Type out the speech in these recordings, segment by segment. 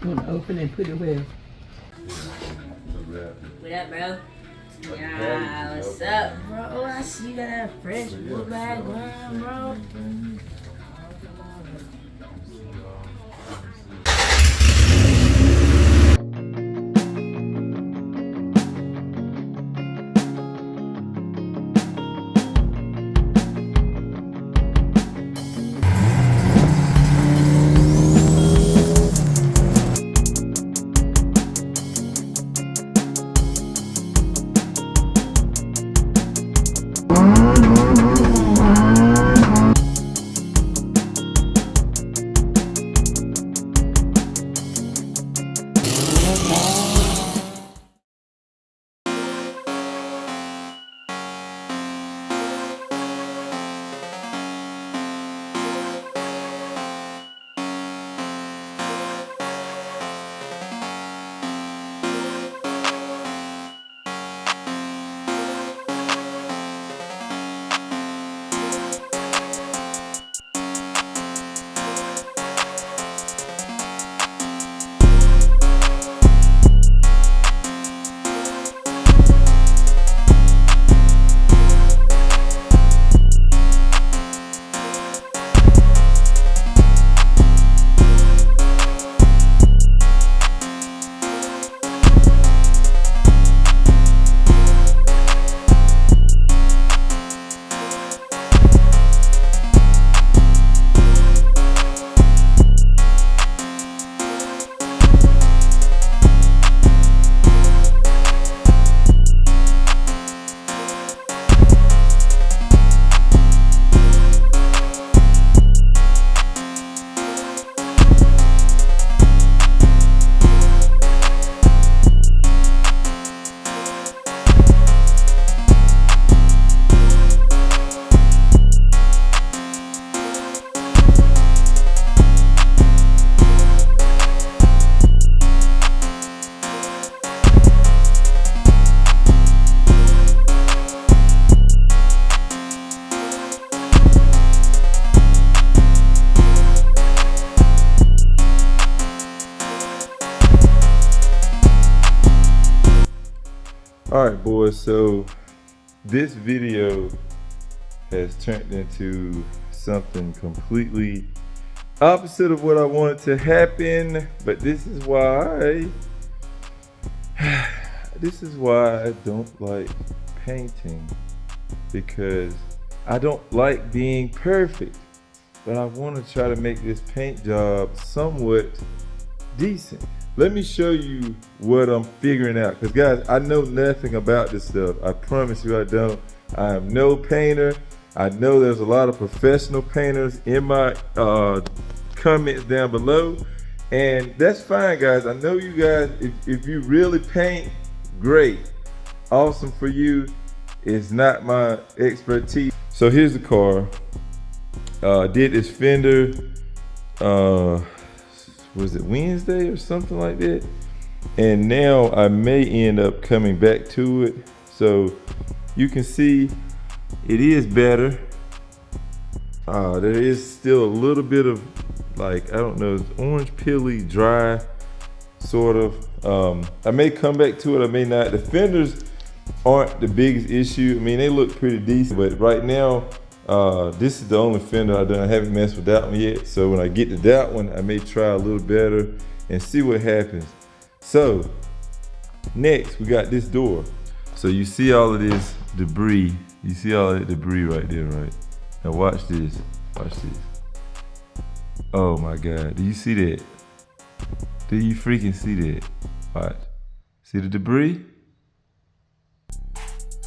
You want to open and put it where? What up, bro? Yeah, what's up, bro? I see you got that fresh book bag going, bro. All right, boys, so this video has turned into something completely opposite of what I wanted to happen, but this is why I don't like painting, because I don't like being perfect, but I want to try to make this paint job somewhat decent. Let me show you what I'm figuring out, because guys, I know nothing about this stuff. I promise you I don't. I am no painter. I know there's a lot of professional painters in my comments down below, and that's fine, guys. I know you guys, if you really paint, great, awesome for you. It's not my expertise. So here's the car. Did this fender, was it Wednesday or something like that? And now I may end up coming back to it. So you can see it is better. There is still a little bit of, like, I don't know, orange peely, dry, sort of. I may come back to it, I may not. The fenders aren't the biggest issue. I mean, they look pretty decent, but right now, this is the only fender I've done. I haven't messed with that one yet. So when I get to that one, I may try a little better and see what happens. So next, we got this door. So you see all of this debris. You see all that debris right there, right? Now watch this, watch this. Oh my God, do you see that? Do you freaking see that? Watch, see the debris?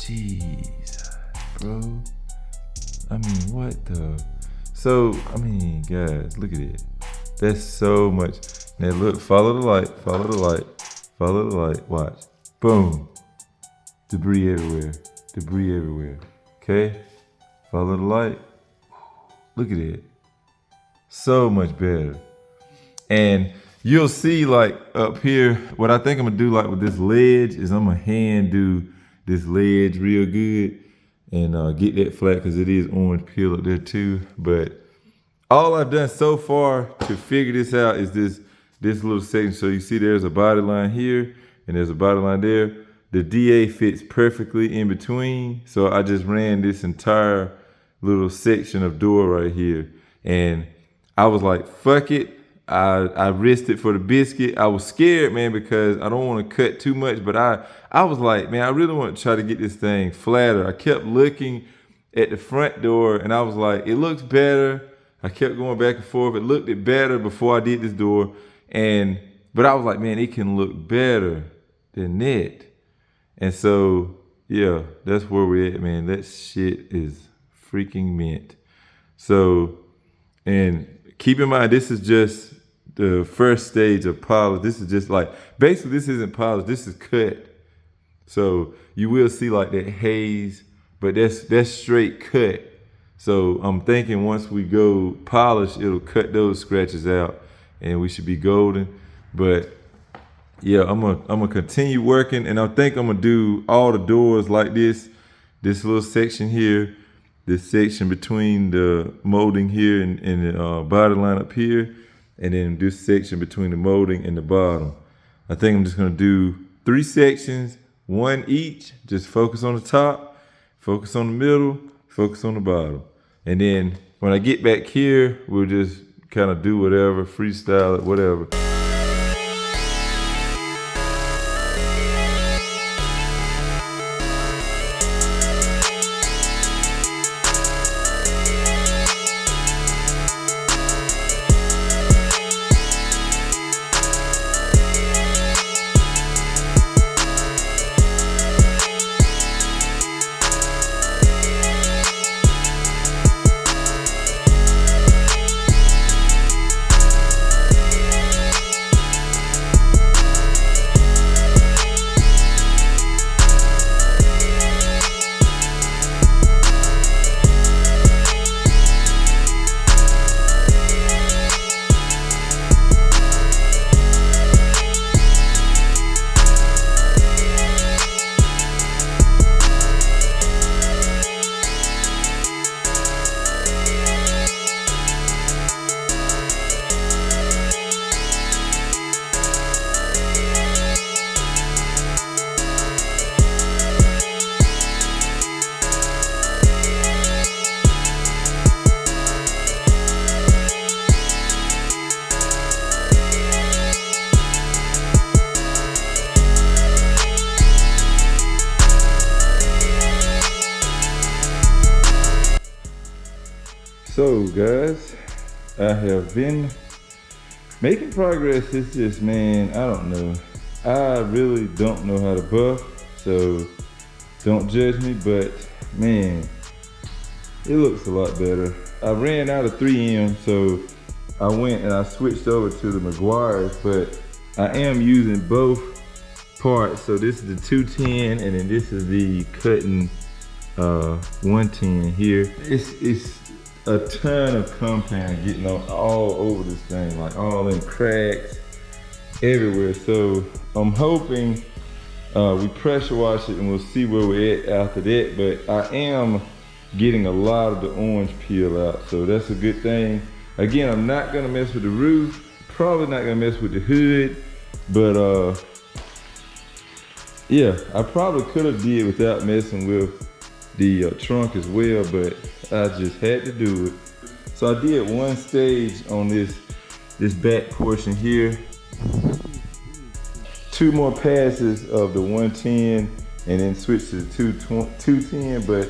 Jesus, bro. I mean, what the? So, I mean, guys, look at it. That's so much. Now look, follow the light, follow the light, follow the light, watch. Boom. Debris everywhere, debris everywhere. Okay, follow the light. Look at it. So much better. And you'll see, like, up here, what I think I'm gonna do, like, with this ledge is I'm gonna hand do this ledge real good and get that flat, because it is orange peel up there too. But all I've done so far to figure this out is this this little section. So you see there's a body line here and there's a body line there. The DA fits perfectly in between. So I just ran this entire little section of door right here. And I was like, fuck it. I risked it for the biscuit. I was scared, man, because I don't want to cut too much, but I was like, man, I really want to try to get this thing flatter. I kept looking at the front door and I was like, it looks better. I kept going back and forth. It looked better before I did this door. But I was like, man, it can look better than that. And so, yeah, that's where we're at, man. That shit is freaking mint. So, and keep in mind, this is just the first stage of polish. This is just like, basically this isn't polish, this is cut. So you will see like that haze, but that's straight cut. So I'm thinking once we go polish, it'll cut those scratches out and we should be golden. But yeah, I'm gonna continue working, and I think I'm gonna do all the doors like this little section here, this section between the molding here and the body line up here, and then this section between the molding and the bottom. I think I'm just gonna do 3 sections, 1 each, just focus on the top, focus on the middle, focus on the bottom. And then when I get back here, we'll just kind of do whatever, freestyle it, whatever. So guys, I have been making progress. It's just, man, I don't know. I really don't know how to buff, so don't judge me, but man, it looks a lot better. I ran out of 3M, so I went and I switched over to the Meguiar's, but I am using both parts. So this is the 210 and then this is the cutting 110 here. It's a ton of compound getting all over this thing, like all in cracks everywhere. So I'm hoping we pressure wash it and we'll see where we're at after that. But I am getting a lot of the orange peel out, so that's a good thing. Again, I'm not gonna mess with the roof, probably not gonna mess with the hood, but yeah, I probably could have did without messing with the trunk as well, but I just had to do it. So I did 1 stage on this back portion here. 2 more passes of the 110 and then switch to the 210, but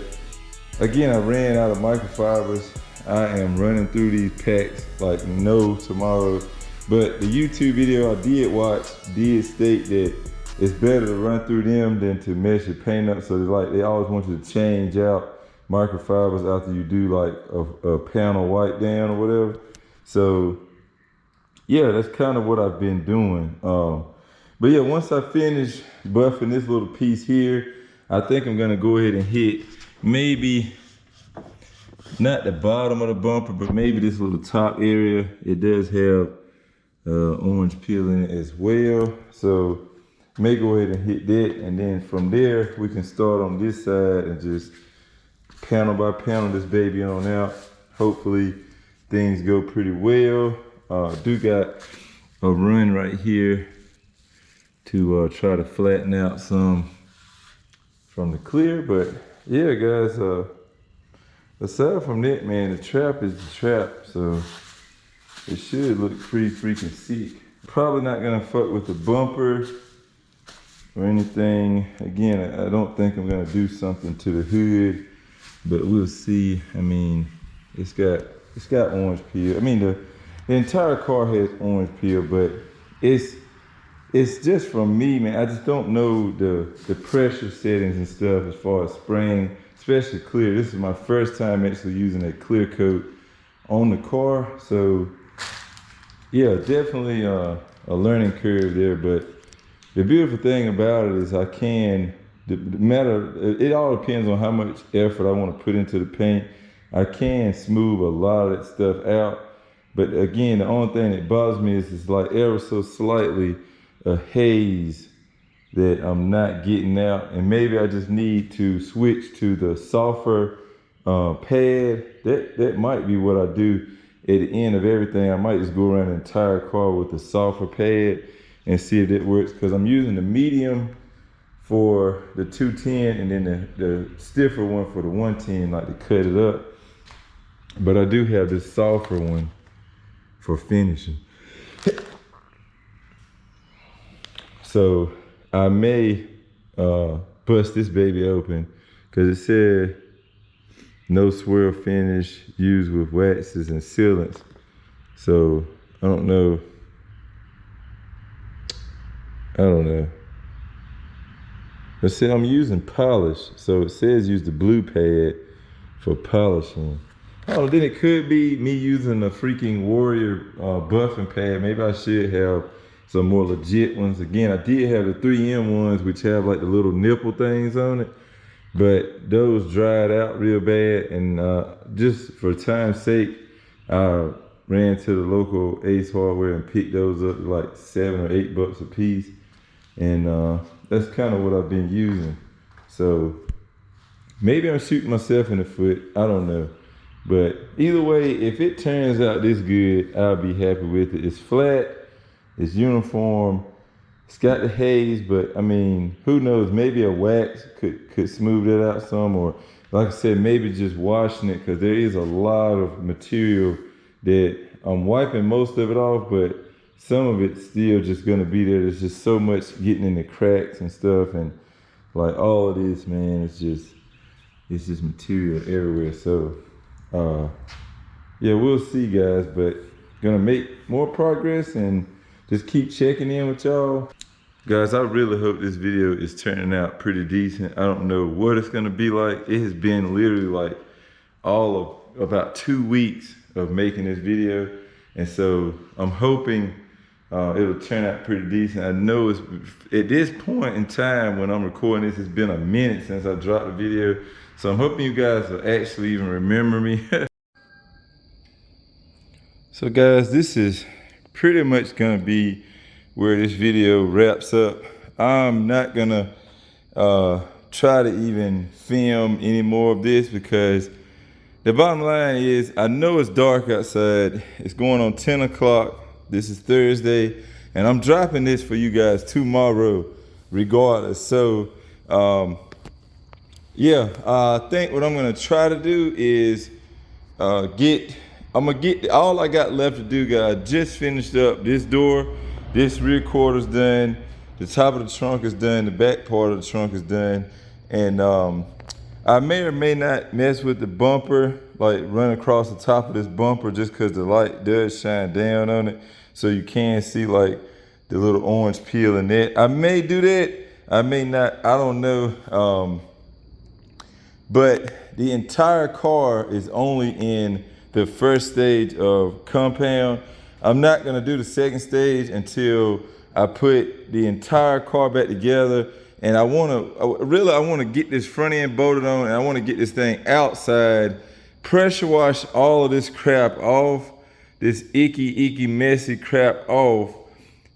again, I ran out of microfibers. I am running through these packs like no tomorrow. But the YouTube video I did watch did state that it's better to run through them than to mess your paint up. So they always want you to change out microfibers after you do like a panel wipe down or whatever. So yeah, that's kind of what I've been doing. But yeah, once I finish buffing this little piece here, I think I'm gonna go ahead and hit maybe not the bottom of the bumper, but maybe this little top area. It does have orange peel in it as well. So may go ahead and hit that, and then from there we can start on this side and just panel by panel this baby on out. Hopefully things go pretty well. Do got a run right here to try to flatten out some from the clear. But yeah, guys, aside from that, man, the trap is the trap, so it should look pretty freaking sick. Probably not gonna fuck with the bumper or anything. Again, I don't think I'm gonna do something to the hood, but we'll see. I mean, it's got orange peel. I mean, the entire car has orange peel, but it's just from me, man. I just don't know the pressure settings and stuff as far as spraying, especially clear. This is my first time actually using a clear coat on the car, so yeah, definitely a learning curve there. But the beautiful thing about it is it all depends on how much effort I want to put into the paint. I can smooth a lot of that stuff out, but again, the only thing that bothers me is it's like ever so slightly a haze that I'm not getting out, and maybe I just need to switch to the softer pad. That might be what I do at the end of everything. I might just go around the entire car with the softer pad and see if it works, because I'm using the medium for the 210 and then the stiffer one for the 110, like to cut it up. But I do have this softer one for finishing. So I may bust this baby open, because it said no swirl finish used with waxes and sealants. So I don't know. It said I'm using polish, so it says use the blue pad for polishing. Oh, then it could be me using a freaking Warrior buffing pad. Maybe I should have some more legit ones. Again, I did have the 3M ones, which have like the little nipple things on it, but those dried out real bad. And just for time's sake, I ran to the local Ace Hardware and picked those up like $7 or $8 a piece. And that's kind of what I've been using. So maybe I'm shooting myself in the foot, I don't know. But either way, if it turns out this good, I'll be happy with it. It's flat, it's uniform, it's got the haze, but I mean, who knows, maybe a wax could smooth it out some, or like I said, maybe just washing it, because there is a lot of material that I'm wiping most of it off, but some of it's still just gonna be there. There's just so much getting in the cracks and stuff, and like all of this, man, it's just material everywhere. So yeah, we'll see, guys, but gonna make more progress and just keep checking in with y'all. Guys, I really hope this video is turning out pretty decent. I don't know what it's gonna be like. It has been literally like all of about 2 weeks of making this video, and so I'm hoping it'll turn out pretty decent. I know it's at this point in time when I'm recording this, it's been a minute since I dropped the video, so I'm hoping you guys will actually even remember me. So guys, this is pretty much gonna be where this video wraps up. I'm not gonna try to even film any more of this, because the bottom line is, I know it's dark outside. It's going on 10 o'clock. This is Thursday, and I'm dropping this for you guys tomorrow regardless. So yeah, I think what I'm gonna try to do is all I got left to do, guys. Just finished up this door, this rear quarter's done, the top of the trunk is done, the back part of the trunk is done, and I may or may not mess with the bumper, like run across the top of this bumper, just because the light does shine down on it, so you can see like the little orange peel in that. I may do that, I may not, I don't know. But the entire car is only in the first stage of compound. I'm not gonna do the second stage until I put the entire car back together. And I wanna get this front end bolted on, and I wanna get this thing outside, pressure wash all of this crap off, this icky, messy crap off,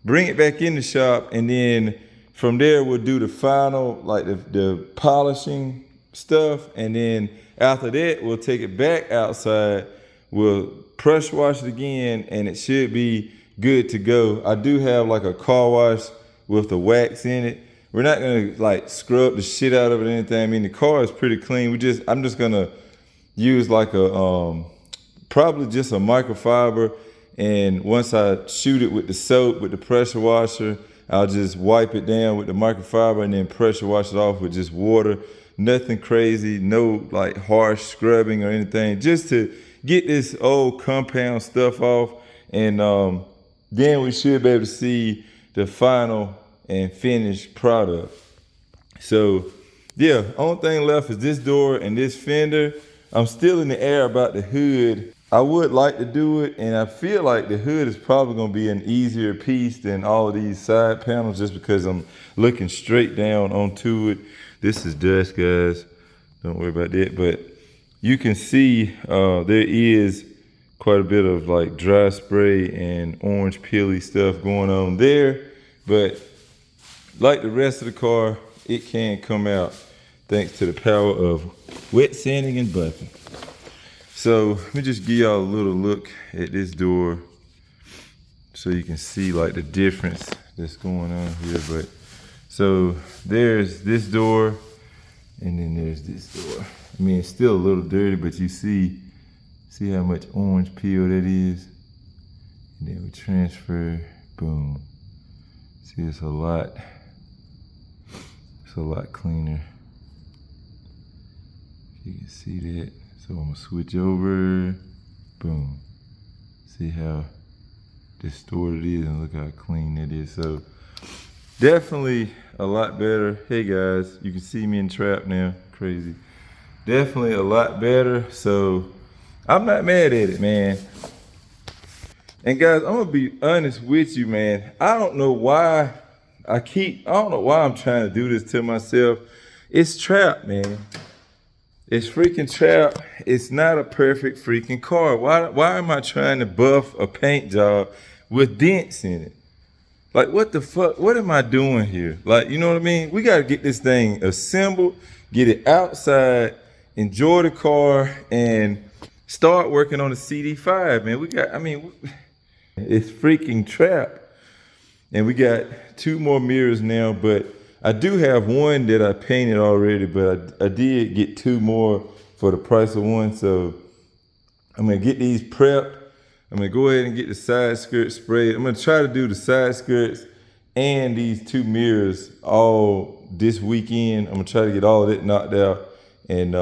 bring it back in the shop, and then from there we'll do the final, like the polishing stuff, and then after that we'll take it back outside, we'll pressure wash it again, and it should be good to go. I do have like a car wash with the wax in it. We're not gonna like scrub the shit out of it or anything. I mean, the car is pretty clean. I'm just gonna use like a, probably just a microfiber. And once I shoot it with the soap, with the pressure washer, I'll just wipe it down with the microfiber and then pressure wash it off with just water. Nothing crazy, no like harsh scrubbing or anything, just to get this old compound stuff off. And then we should be able to see the final and finished product. So yeah, only thing left is this door and this fender. I'm still in the air about the hood. I would like to do it, and I feel like the hood is probably gonna be an easier piece than all of these side panels, just because I'm looking straight down onto it. This is dust, guys. Don't worry about that. But you can see there is quite a bit of like dry spray and orange peely stuff going on there. But like the rest of the car, it can come out thanks to the power of wet sanding and buffing. So let me just give y'all a little look at this door so you can see like the difference that's going on here. But so there's this door and then there's this door. I mean, it's still a little dirty, but you see how much orange peel that is? And then we transfer, boom. See, it's a lot cleaner. You can see that. So I'm gonna switch over, boom. See how distorted it is and look how clean it is. So definitely a lot better. Hey guys, you can see me in trap now, crazy. Definitely a lot better. So I'm not mad at it, man. And guys, I'm gonna be honest with you, man. I don't know why I'm trying to do this to myself. It's trap, man. It's freaking trap. It's not a perfect freaking car. Why am I trying to buff a paint job with dents in it? Like, what the fuck? What am I doing here? Like, you know what I mean? We got to get this thing assembled, get it outside, enjoy the car, and start working on the CD5, man. It's freaking trap. And we got 2 more mirrors now, but I do have one that I painted already, but I did get 2 more for the price of one. So I'm gonna get these prepped. I'm gonna go ahead and get the side skirt sprayed. I'm gonna try to do the side skirts and these 2 mirrors all this weekend. I'm gonna try to get all of that knocked out. And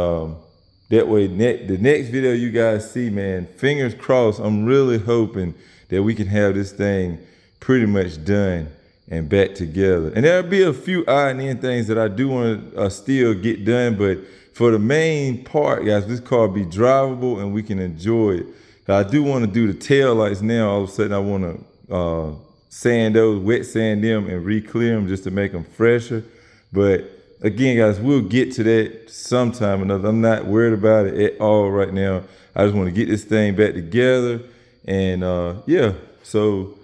that way, the next video you guys see, man, fingers crossed, I'm really hoping that we can have this thing pretty much done and back together. And there'll be a few odd and end things that I do want to still get done, but for the main part, guys, this car be drivable and we can enjoy it. I do want to do the tail lights now. All of a sudden I want to sand those, wet sand them and re-clear them just to make them fresher. But again, guys, we'll get to that sometime or another. I'm not worried about it at all right now. I just want to get this thing back together. And yeah, so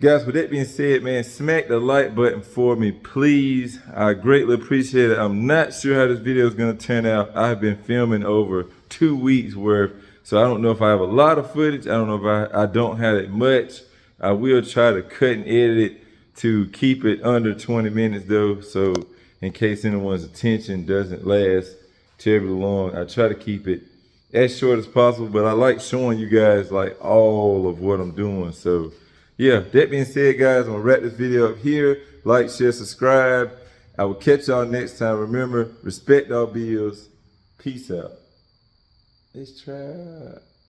guys, with that being said, man, smack the like button for me, please. I greatly appreciate it. I'm not sure how this video is going to turn out. I've been filming over 2 weeks worth, so I don't know if I have a lot of footage. I don't know if I don't have it much. I will try to cut and edit it to keep it under 20 minutes though, so in case anyone's attention doesn't last terribly long, I try to keep it as short as possible, but I like showing you guys like all of what I'm doing. So yeah, that being said, guys, I'm gonna wrap this video up here. Like, share, subscribe. I will catch y'all next time. Remember, respect our bills. Peace out. It's trap.